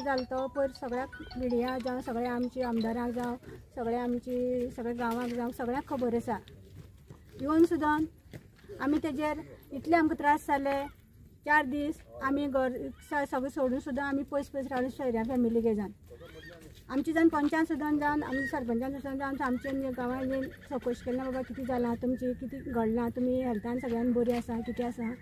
जालो तो पयर सगळ्याक मिडिया जावं सगळ्या आमची आमदारांक जावं सगळ्या आमची सगळ्या गांवांक जावं सगळ्यांक खबर आसा। येवन सुद्दां आमी तेजेर इतले आमकां त्रास जाले। 4 दीस आमी घर सगळें सोडून सुद्दां आमी पयस रावले सोयऱ्या फॅमिली घेजान। आमची जावन पंचायत सुद्दां जावन आमी सरपंचान सुद्दां जावन आमच्या गांवांत येवन चवकशी केली बाबा कितें जालां तुमची कितें घडलां तुमी हेल्थान सगळ्यान बरी आसा कितें आसा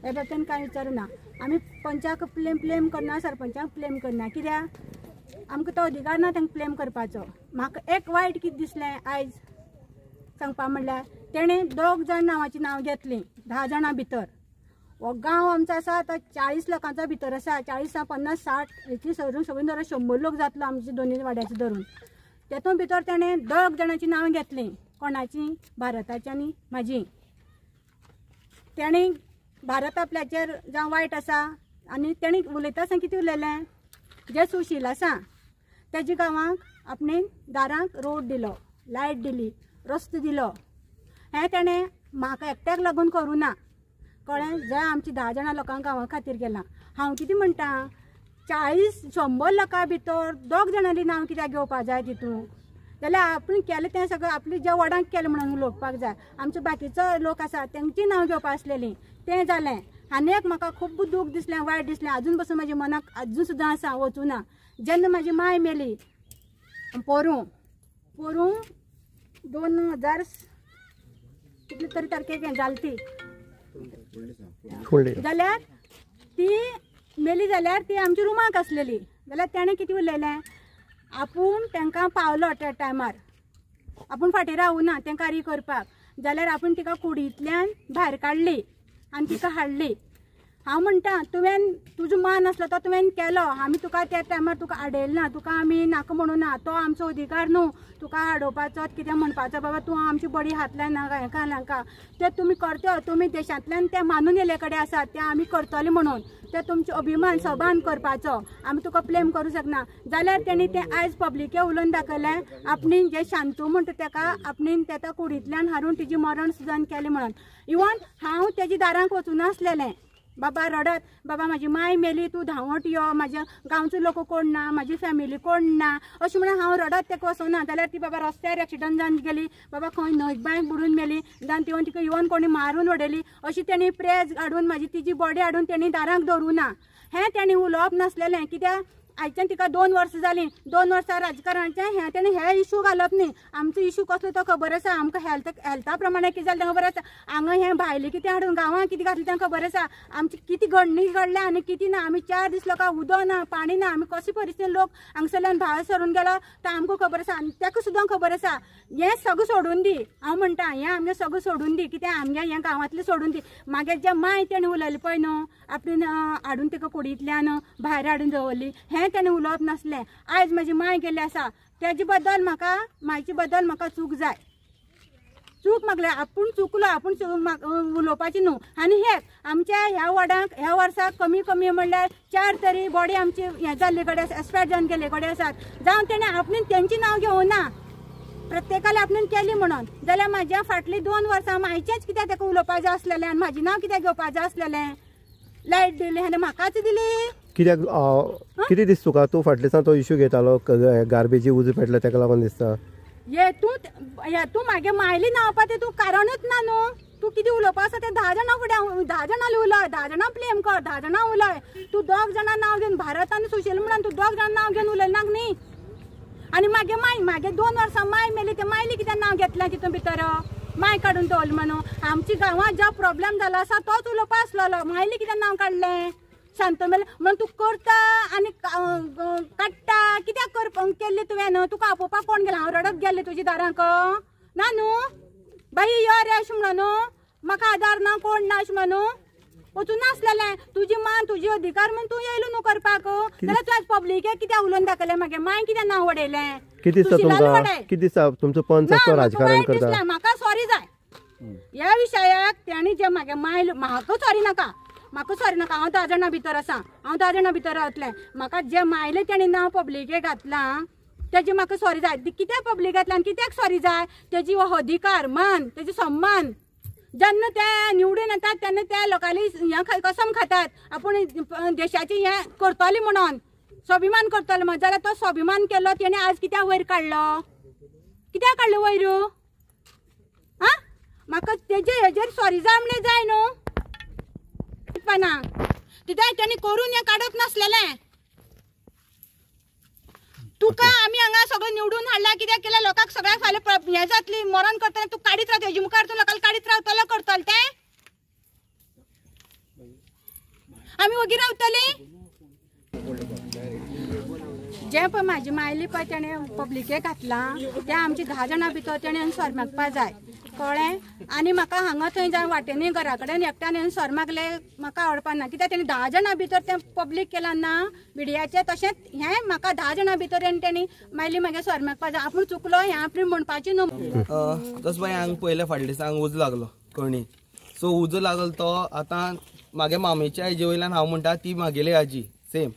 हे बाबतीन कांय विचारुना। आमी पंचाक ब्लेम करना सरपंचाक ब्लेम करना कित्याक आमकां तो अधिकार ना तांकां ब्लेम करपाचो। म्हाका एक वायट कितें दिसलें आयज सांगपा म्हणल्यार तेणें 2 जाण नांवाची नांव घेतलीं 10 जाणां भितर। हो गांव आमचो आसा आतां 40 लोकांचो भितर आसा 40 50 60 इतली सगळीं धरून 100 लोक जातलो आमचे दोनूय वाड्याचे धरून। तेतून भितर तेणें 2 जाणांची नांव घेतलीं कोणाची भारताची आनी म्हाजी। तेणी भारत आपल्याचेर जावं वायट आसा आनी तेणी उलयता आसतना कितें उलयलें जे सुशील आसा तेजे गांवांक आपणे दारांक रोड दिलो लायट दिली रस्तो दिलो। हें तेणें म्हाका एकट्याक लागून करूं ना कळ्ळें जे आमची 10 जाणां लोकांक गांवा खातीर केलां। हांव कितें म्हणटा 40-100 लोकां भितर 2 जाणांनी नांव कित्याक घेवपा जाय तितून जाल्यार आपण केलें तें सगळें आपल्या ज्या वाड्याक केलें म्हणून उलोवपाक जाय। आमचो बाकीचो लोक आसा तेंची नांव घेवपा आसलेलीं तें जालें। आनी एक म्हाका खूब दूख दिसलें वायट दिसलें अजून पासून म्हाज्या मनाक अजून सुद्दां आसा वचूना। जेन्ना म्हाजी माय मेली पोरूं 2000 कितले तरी तारखेक हें जाली ती जाल्यार ती मेली जाल्यार ती आमच्या रुमाक आसलेली जाल्यार तेणें कितें उलयलें आपूण तांकां पावलो त्या टायमार आपूण फाटीं रावूना तें कार्य करपाक जाल्यार आपूण तिका कुडींतल्यान भायर काडली आनी तिका हाडली। हांव म्हणटा तुवें तुजो मान आसलो तो तुवें केलो आमी तुका त्या टायमार तुका आडयलें ना तुका आमी नाका म्हणून ना तो आमचो अधिकार न्हू तुका आडोवपाचो कितें म्हणपाचो बाबा तूं आमची बडी हात लायनाका हेका नाका तें तुमी करतो तुमी देशांतल्यान तें मानून येले कडेन आसात तें आमी करतले म्हणून ते तुमचो अभिमान सभान करपाचो आमी तुका ब्लेम करूं शकना। जाल्यार तेणी तें आयज पब्लिके उलोवन दाखयलें आपणें जे शांतू म्हणटा तेका आपणें तेका कुडींतल्यान हाडून तिजी मरण सुद्दां केलें म्हणून। इवन हांव तेजी दारांक वचून आसलेलें बाबा रडत बाबा म्हाजी माय मेली तूं धांवट यो म्हाज्या गांवचो लोक कोण ना म्हाजी फॅमिली कोण ना अशें म्हणून हांव रडत तेका वचोना जाल्यार ती बाबा रस्त्यार एक्सिडंट जावन गेली बाबा खंय न्हंयक बांयक बुडून मेली जावन ती तिका इवन कोणी मारून उडयली अशी तेणी प्रेज हाडून म्हाजी तिजी बॉडी हाडून तेणी दारांक दवरुना। हें तेणी उलोवप नासलेलें कित्याक आयच्यान तिका 2 वर्सां जालीं 2 वर्सां राजकारणाचें हें तेणी हे इशू घालप न्ही। आमचो इशू कसलो तो खबर आसा आमकां हेल्था प्रमाणे कितें जालें तें खबर आसा हांगा हें भायलें कितें हाडून गांवांत कितें घातलें तें खबर आसा आमची कितें घडणी घडल्या आनी कितें ना। आमी 4 दीस लोकांक उदक ना पाणी ना आमी कशे परिस्थितीन लोक हांगसरल्यान भायर सरून गेलो तो आमकां खबर आसा आनी तेका सुद्दां खबर आसा। हें सगळें सोडून दी हांव म्हणटा हें आमगे सगळें सोडून दी कितें आमगे हें गांवांतलें सोडून दी। मागे जे माय तेणें उलयलें पळय न्हू आपणें हाडून तिका कुडींतल्यान भायर हाडून दवरली हें तेणें उलोवप नासलें। आयज म्हाजी माय गेली आसा तेजे बद्दल म्हाका मायचे बद्दल म्हाका चूक जाय चूक मागले आपूण चुकलो आपूण उलोवपाची न्हू। आनी हें आमच्या ह्या वाड्याक ह्या वर्साक कमी म्हणल्यार 4 तरी बॉडी आमची हें जाल्ले कडेन एक्सपायर जावन गेले कडेन आसात जावन तेणें आपणें तेंची नांव घेवना प्रत्येकाला आपणें केली म्हणून जाल्यार म्हाज्या फाटलीं 2 वर्सां मायचेंच कित्याक ताका उलोवपा जाय आसलेलें आनी म्हाजें नांव कित्याक घेवपा जाय आसलेलें। लायट दिली आनी म्हाकाच दिली कित्याक कितें दिसता तुका तूं फाटल्या दिसा तो इशू घेतालो गार्बेजी उजो पेटला तेका लागून दिसता तूं म्हागे मायली नांवपा तें तूं कारणूच ना न्हू। तूं कितें उलोवपा आसा तें 10 जाणां फुडें 10 जाणां उलय 10 जाणां ब्लेम कर 10 जाणां उलय तूं 2 जाणां नांव घेवन भारत आनी सुशील म्हणून तूं 2 जाणां नांव घेवन उलयनाक न्ही। आनी मागे 2 वर्सां माय मेली ते मायली कित्याक नांव घेतलें तितून भितर माय काडून दवरलें म्हणून। आमच्या गांवांत जो प्रॉब्लेम जालो आसा तोच उलोवपा आसलेलो मायली कित्याक नांव काडलें शांत मेल म्हणून तूं करता आनी काडटा कित्याक केल्ली तुवें तुका आपोवपाक कोण गेलें हांव रडत गेल्लें तुज्या दारांक ना न्हू बाई यो रे अशें म्हणून म्हाका आदार ना कोण ना अशें म्हणून वचून नासलेलें तुजी मान तुजी अधिकार म्हणून तूं येयलो न्हू करपाक जाल्यार तूं आज पब्लिकेक कित्याक उलोवन दाखयलें मागे माय कित्याक नांव वडयलें कितें दिसता तुमचो पंच असो राजकारण करता म्हाका सॉरी जाय ह्या विशयाक तेणी जे मागे माय म्हाका सॉरी नाका हांव 10 जाणां भितर आसा हांव 10 जाणां भितर रावतलें म्हाका जे मायले तेणी नांव पब्लिकेक घातलां तेजे म्हाका सॉरी जाय कित्याक पब्लिक घातलां कित्याक सॉरी जाय तेजी हो अधिकार मान तेजो सम्मान जेन्ना ते निवडून येतात तेन्ना त्या लोकांनी हें कसम खातात आपूण देशाची हें करतली म्हणून स्वाभिमान करतलो मग जाल्यार तो स्वाभिमान केलो तेणे आज कित्याक वयर काडलो कित्याक काडलो वयर आ म्हाका हेजेर सॉरी जाय जाय न्हू कित्याक तेणी करून हें काडप नासलेलें तुका आमी हांगा सगळें निवडून हाडला कित्याक केल्यार लोकांक सगळ्याक फाल्यां हें जातली मरण करतले तूं काडीत रावता हेजे मुखार तूं लोकांक काडीत रावतलो करतलो तें आमी वगीर रावतली जे पळय म्हाजी मायली पळय तेणें पब्लिकेक घातलां ते आमची 10 जाणां भितर तेणें सोर मागपा जाय कळ्ळें आनी म्हाका हांगा थंय जावन वाटेनी घरा कडेन एकट्यान येवन सोर मागले म्हाका आवडपा ना कित्याक तेणी 10 जाणां भितर तें पब्लीक केलां ना मिडियाचें तशेंच हें म्हाका 10 जाणां भितर तेणी मायली मागीर सोर मागपा जाय आपूण चुकलो हें आपली म्हणपाची न्हू तसो बाय हांगा पयले फाटल्या दिसांक उजो लागलो कळणी सो उजो लागलो तो आतां म्हागे मामेच्या हेजे वयल्यान हांव म्हणटा ती म्हागेली आजी सेम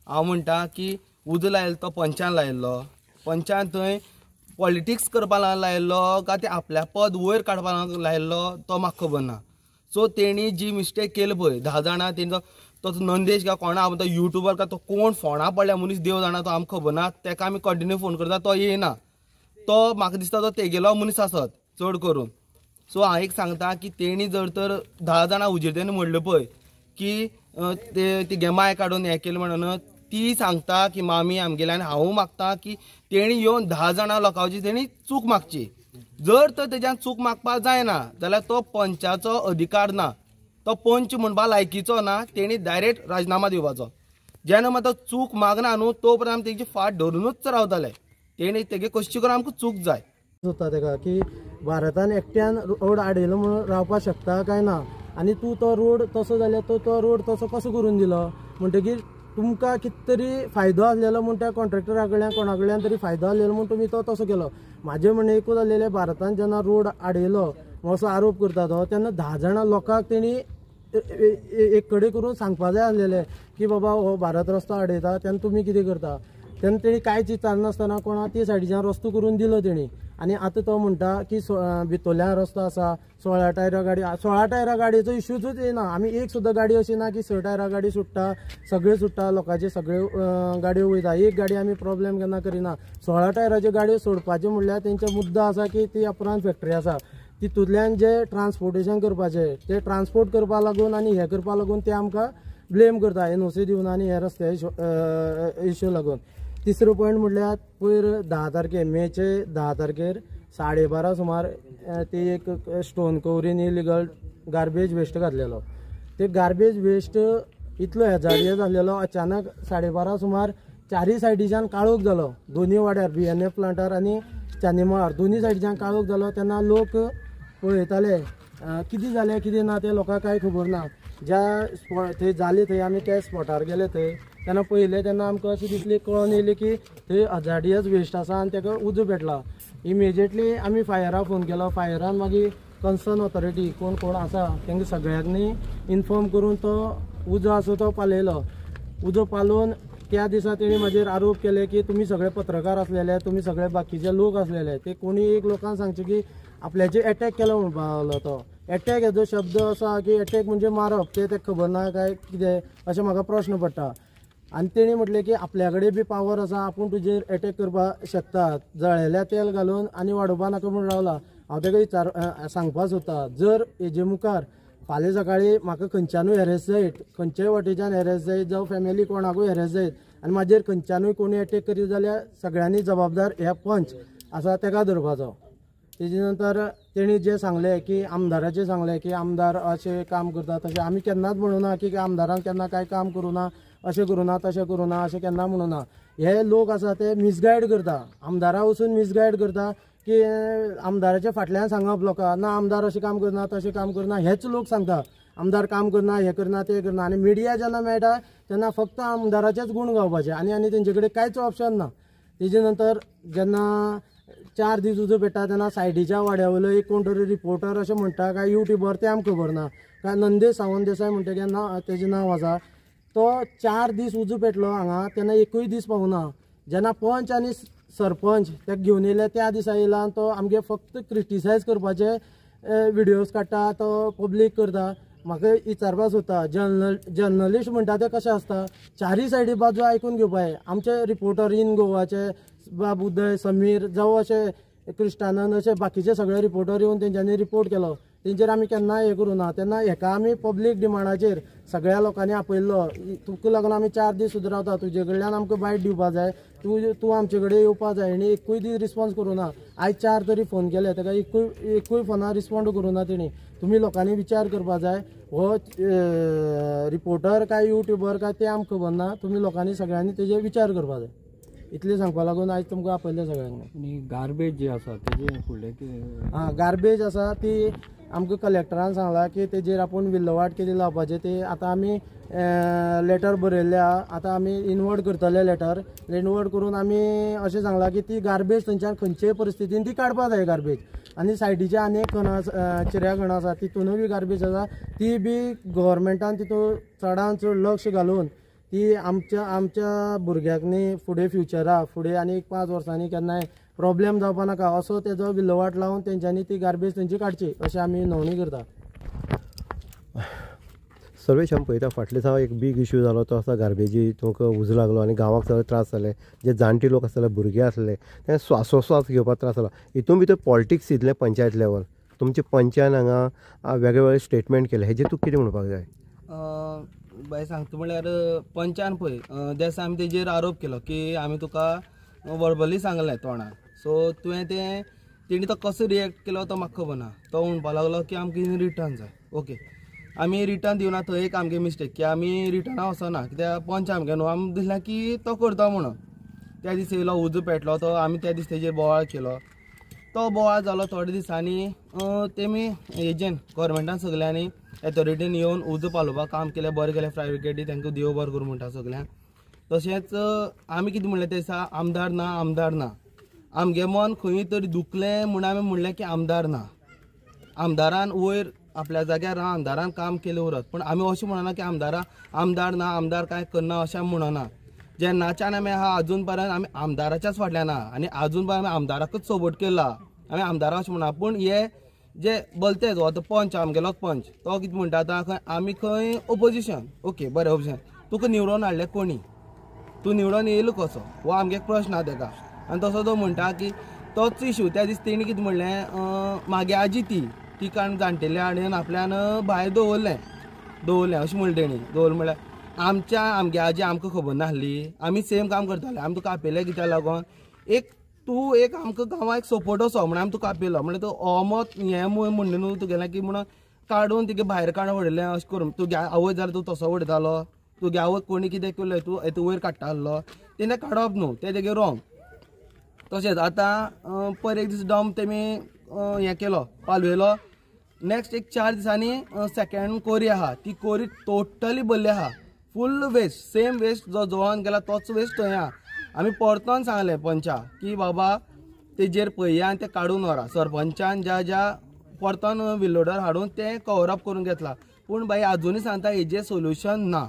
हांव म्हणटा की उजो लायलो तो पंचान लायल्लो पंचान थंय पॉलिटिक्स करपा लायल्लो काय ते आपल्या पद वयर काडपाक लायल्लो तो म्हाका खबर ना सो तेणी जी मिस्टेक केली पळय 10 जाणां तेंचो तो नंदेश काय कोणा तो युट्यूबर काय तो कोण फोंडा पडल्या मनीस देव जाणा तो आमकां खबर ना तेका आमी कंटिन्यू फोन करता तो येना तो म्हाका दिसता तो तेगेलो मनीस आसत चड करून सो हांव एक सांगता की तेणी जर तर 10 जाणां उजेडीन म्हणलें पळय की ती गेमाय काडून हें केलें म्हणून ती सांगता की मामी आमगेले आनी हांव मागता की तेणी येवन 10 जाणां लोकांची तेणी चूक मागची जर तर तेज्यान चूक मागपाक जायना जाल्यार तो पंचाचो अधिकार ना तो पंच म्हणपा लायकीचो ना तेणी डायरेक्ट राजिनामा दिवपाचो जेन्ना मात तो चूक मागना न्हू तो पर्यंत तेजी फाट धरूनच रावतले तेणी तेगे कशी करून आमकां चूक जाय होता तेका की भारतान एकट्यान रोड आडयलो म्हणून रावपाक शकता काय ना आनी तूं तो रोड तसो जाल्यार तो रोड तसो कसो करून दिलो म्हणटकीर तुमकां कितें तरी फायदो आसलेलो म्हूण त्या कॉन्ट्रॅक्टरा कडल्यान कोणा कडल्यान तरी फायदो आसलेलो म्हूण तुमी तो तसो केलो म्हाजें म्हणणें एकूच आसलेलें भारतान जेन्ना रोड आडयलो असो आरोप करता तो तेन्ना 10 जाणां लोकांक तेणी एक कडेन करून सांगपा जाय आसलेलें की बाबा हो भारत रस्तो आडयता तेन्ना तुमी कितें करता तेन्ना तेणी कांयच चिंतानासतना कोणा ती सायडीच्यान रस्तो करून दिलो तेणी आनी आतां तो म्हणटा की भितरल्यान रस्तो आसा 16 टायरा गाडी 16 टायरा गाडयेचो इश्यूच येना आमी एक सुद्दां गाडी अशी ना की 6 टायरा गाडी सुट्टा सगळे सुट्टा लोकांचे सगळे गाडयो वयता एक गाडी आमी प्रॉब्लेम केन्ना करिना 16 टायराच्यो गाडयो सोडपाच्यो म्हणल्यार तेंचो मुद्दो आसा की ती अपरांत फॅक्टरी आसा तितूंतल्यान जे ट्रान्सपोर्टेशन करपाचें ते ट्रान्सपोर्ट करपा लागून आनी हें करपा लागून ते आमकां ब्लेम करता NOC दिवन आनी हे रस्ते इश्यू लागून तिसरो पॉयंट म्हणल्यार पयर 10 तारखे मेचे 10 तारखेर 12:30 सुमार ते एक स्टोन कवरीन इलिगल गार्बेज वेस्ट घातलेलो ते गार्बेज वेस्ट इतलो हेजार्डियस आसलेलो अचानक 12:30 सुमार चारय सायडीच्यान काळोख जालो दोनी वाड्यार BNF प्लांटार आनी चान्नीमळार दोनी सायडीच्यान काळोख जालो तेन्ना लोक पळयताले कितें जालें कितें ना ते लोकांक कांय खबर ना ज्या थंय जाले थंय आमी त्या स्पॉटार गेले थंय तेन्ना पळयलें तेन्ना आमकां अशें दिसलें कळोन येयलें की थंय हजार्डियस वेस्ट आसा आनी ताका उजो पेटला इमिजिएटली आमी फायराक फोन केलो फायरान मागीर कन्सर्न ऑथॉरिटी कोण कोण आसा तांकां सगळ्यांनी इन्फॉर्म करून तो उजो आसा तो पालयलो उजो पालोवन त्या दिसा तेणी म्हाजेर आरोप केले की तुमी सगळे पत्रकार आसलेले तुमी सगळे बाकीचे लोक आसलेले ते कोणी एक लोकांक सांगचे की आपल्याचेर अटॅक केलो म्हणपा लागलो तो अटॅक हेजो शब्द असा की अटॅक म्हणजे मारप ते ताका खबर ना काय कितें अशें म्हाका प्रश्न पडटा आनी तेणी म्हटलें की आपल्या कडेन बी पावर आसा आपूण तुजेर अटॅक करपाक शकता जळयल्या तेल घालून आनी वाडोवपा नाका म्हूण रावला हांव ताका सांगपाक सोदता जर हेजे मुखार फाल्यां सकाळीं म्हाका खंयच्यानूय हॅरेस जायत खंयच्याय वाटेच्यान हॅरेस जायत जावं फॅमिली कोणाकूय हॅरेस जायत आनी म्हाजेर खंयच्यानूय कोणी अटॅक करीत जाल्यार सगळ्यांनी जबाबदार ह्या पंच आसा ताका धरपाचो तेजे नंतर तेणी जे सांगलें की आमदाराचें सांगलें की आमदार अशें काम करता तशें आमी केन्नाच म्हणूं ना की आमदारान केन्ना कांय काम करूं ना अशें करूं ना तशें करूं ना अशें केन्ना म्हणूं ना हे लोक आसा ते मिसगायड करता आमदारा वचून मिसगायड करता की आमदाराच्या फाटल्यान सांगप लोकांक ना आमदार अशें काम करना तशें काम करना हेच लोक सांगता आमदार काम करना हें करना तें करना आनी मिडिया जेन्ना मेळटा तेन्ना फक्त आमदाराचेच गुण गावपाचे आनी तेंचे कडेन कांयच ऑप्शन ना तेजे नंतर जेन्ना 4 दीस उजो पेट्टा तेन्ना सायडीच्या वाड्या वयलो एक कोण तरी रिपोर्टर अशें म्हणटा काय युट्यूबर तें आमकां खबर ना काय नंदेश सावंत देसाय म्हणटा तेजें नांव आसा तो 4 दीस उजो पेटलो हांगा तेन्ना एकूय दीस पावना जेन्ना पंच आनी सरपंच ताका घेवन येयले त्या दिसा येयला आनी तो आमगे फक्त क्रिटिसायज करपाचे व्हिडियोज काडटा तो पब्लीक करता म्हाका विचारपाक सोदता जर्नलिस्ट म्हणटा ते कशें आसता चारी सायडी बाजू आयकून घेवपाक जाय. आमचे रिपोर्टर इन गोवाचे बाब उदय समीर जावं अशे क्रिस्तानन अशे बाकीचे सगळे रिपोर्टर येवन तेंच्यांनी रिपोर्ट केलो, तेंचेर आमी केन्नाय हें करूं ना. तेन्ना हेका आमी पब्लीक डिमांडाचेर सगळ्या लोकांनी आपयल्लो. तुका लागून आमी 4 दीस सुद्दां रावता, तुजे कडल्यान आमकां बायट दिवपा जाय, तूं आमचे कडेन येवपा जाय. आनी एकूय दीस रिस्पॉन्स करूं ना. आयज 4 तरी फोन केले, ताका एकूय फोनार रिस्पॉन्ड करूं ना तेणी. तुमी लोकांनी विचार करपा जाय, हो रिपोर्टर काय युट्यूबर काय ते आमकां खबर ना. तुमी लोकांनी सगळ्यांनी तेजेर विचार करपा जाय. इतलें सांगपा लागून आयज तुमकां आपयलें सगळ्यांक. आनी गार्बेज जी आसा तेजे फुडले गार्बेज आसा ती आमकां कलेक्टरान सांगला की तेजेर आपूण विल्लोवाट कितें लावपाचें ते आतां आमी लेटर बरयल्लें आहा. आतां आमी इनवर्ट करतले लेटर. इनवर्ट करून आमी अशें सांगलां की ती गार्बेज थंयच्यान खंयचेय परिस्थितीन ती काडपा जाय गार्बेज. आनी सायडीचे आनी खण चिऱ्या खण आसा तितूनय बी गार्बेज आसा, ती बी गव्हर्मेंटान तितून चडांत चड लक्ष घालून ती आमच्या भुरग्यांनी फुडें फ्युचरा फुडें आनी 5 वर्सांनी केन्नाय प्रॉब्लेम जावपा नाका असो तेजो विल्लोवाट लावन तेंच्यांनी ती गार्बेज थंयची काडची अशें आमी नोंदणी करता. सर्वेश आमी पळयता फाटल्या दिसा एक बीग इश्यू जालो तो आसा गार्बेजी तुमकां उजो लागलो आनी गांवाक सगळे त्रास जाले. जे जाणटे लोक आसले भुरगे आसले ते स्वास घेवपाक त्रास जालो. हितून भितर पॉलिटिक्स इतलें पंचायत लेवल तुमचे पंचान हांगा वेगळे वेगळे स्टेटमेंट केले, हेजेर तूं कितें म्हणपाक जाय? बाय सांगता म्हळ्यार पंचान पळय देसा आमी तेजेर आरोप केलो की आमी तुका वर्बली सांगलें तोंडान. सो तुवें तें तेणी तो कसो रिएक्ट केलो तो म्हाका खबर ना. तो म्हणपाक लागलो की आमकां रिटर्न जाय. ओके, आमी रिटर्न दिवना, थंय एक आमगे मिस्टेक की आमी रिटर्ना वचना कित्याक पंच आमगे न्हू आमी दिसलें की तो करता म्हणून. त्या दीस येयलो उजो पेटलो तो आमी त्या दीस तेजेर बोवाळ केलो. तो बोवाळ जालो थोडे दिसांनी तेमी एजंट गव्हर्मेंटान सगल्यांनी एथॉरिटीन येवन उजो पालोवपाक काम केलें, बरें केलें. फायर ब्रिगेडी तांकां देव बरें करूं म्हणटा सगल्यांक. तशेंच आमी कितें म्हणलें ते दिसा आमदार ना आमगे मन खंय तरी दुखलें म्हणून आमी म्हणलें की आमदार ना. आमदारान वयर आपल्या जाग्यार आमदारान काम केलें उरत, पूण आमी अशें म्हणना की आमदार ना आमदार कांय करना अशें आमी म्हणना. जेन्नाच्यान आमी आहा अजून पर्यंत आमी आमदाराच्याच फाटल्यान आहा आनी अजून पर्यंत आमी आमदाराकूच सपोर्ट केला. आमी आमदाराक अशें म्हणना. पूण हे जे बोलते जो आतां पंच आमगेलो पंच तो कितें म्हणटा आतां आमी खंय ओपोजिशन. ओके बरें ओपोजिशन तुका निवडून हाडलें कोणी, तूं निवडून येयलो कसो हो आमगे एक प्रश्न आहा तेका. आनी तसो तो म्हणटा की तोच इश्यू त्या दीस तेणी कितें म्हणलें म्हागे आजी ती कारण जाणटेली हाडून आपल्यान भायर दवरलें अशें म्हणलें तेणी. दवरलें म्हळ्यार आमगे आजी आमकां खबर नासली, आमी सेम काम करताले. आमी तुका आपयलें कित्याक लागोन तूं एक आमकां गांवां एक सपोर्ट असो म्हणून आमी तुका आपयलो. म्हणल्यार तूं अमत हें म्हणलें न्हू तुगेलें की म्हणून काडून तिगे भायर काडून उडयलें अशें करून. तुगे आवय जाल्यार तूं तसो उडयतालो, तुगे आवय कोणी कितें केलें तूं वयर काडटालो तेन्ना काडप न्हू, तें तेगे रॉंग. तशेंच आतां पयर एक दीस डंप तेमी हें केलो पालवेलो. नेक्स्ट एक 4 दिसांनी सेकंड कोरी आहा ती कोरी टोटली भरली आहा, फूल वेस्ट. सेम वेस्ट जो जळोन गेला तोच वेस्ट थंय आहा. आमी परतोन सांगलें पंचा की बाबा तेजेर पळया आनी तें काडून व्हरा. सरपंचान ज्या परतोन विलोडर हाडून तें कवर अप करून घेतला. पूण बाई आजुनूय सांगता हेजेर सोल्युशन ना.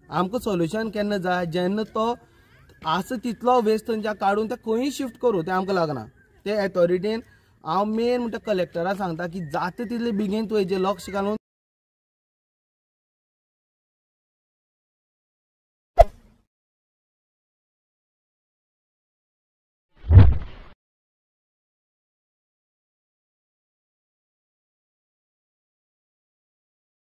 आमकां सोल्युशन केन्ना जाय जेन्ना तो आसा तितलो वेस्ट थंयच्या काडून तें खंयी शिफ्ट करूं तें आमकां लागना. ते एथॉरिटीन हांव मेन म्हणटा कलेक्टराक सांगता की जाता तितले बेगीन तूं हेजेर लक्ष घालून